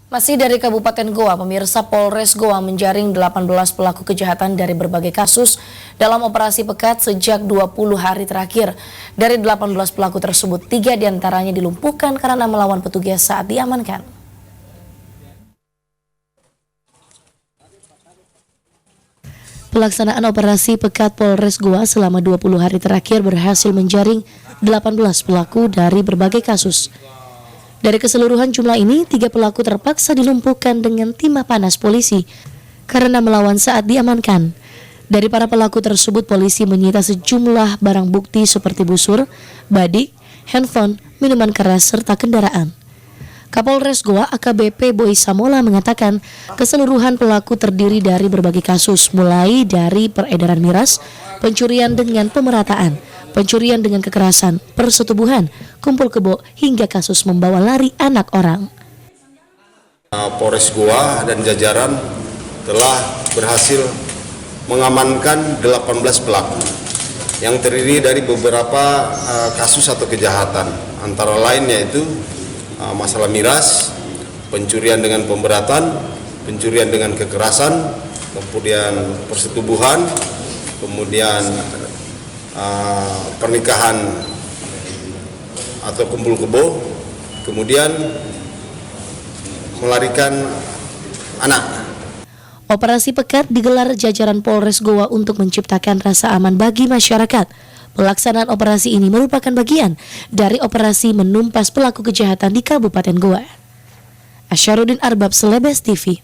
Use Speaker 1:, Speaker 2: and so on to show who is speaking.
Speaker 1: Masih dari Kabupaten Goa, pemirsa, Polres Goa menjaring 18 pelaku kejahatan dari berbagai kasus dalam operasi Pekat sejak 20 hari terakhir. Dari 18 pelaku tersebut, 3 diantaranya dilumpuhkan karena melawan petugas saat diamankan. Pelaksanaan operasi Pekat Polres Goa selama 20 hari terakhir berhasil menjaring 18 pelaku dari berbagai kasus. Dari keseluruhan jumlah ini, 3 pelaku terpaksa dilumpuhkan dengan timah panas polisi karena melawan saat diamankan. Dari para pelaku tersebut, polisi menyita sejumlah barang bukti seperti busur, badik, handphone, minuman keras, serta kendaraan. Kapolres Goa AKBP Boy Samola mengatakan keseluruhan pelaku terdiri dari berbagai kasus, mulai dari peredaran miras, pencurian dengan pemerataan, pencurian dengan kekerasan, persetubuhan, kumpul kebo, hingga kasus membawa lari anak orang.
Speaker 2: Polres Goa dan jajaran telah berhasil mengamankan 18 pelaku yang terdiri dari beberapa kasus atau kejahatan, antara lain yaitu masalah miras, pencurian dengan pemberatan, pencurian dengan kekerasan, kemudian persetubuhan, kemudian pernikahan atau kumpul kebo, kemudian melarikan anak.
Speaker 1: Operasi Pekat digelar jajaran Polres Goa untuk menciptakan rasa aman bagi masyarakat. Pelaksanaan operasi ini merupakan bagian dari operasi menumpas pelaku kejahatan di Kabupaten Goa. Asyarudin Arbab, Selebes TV.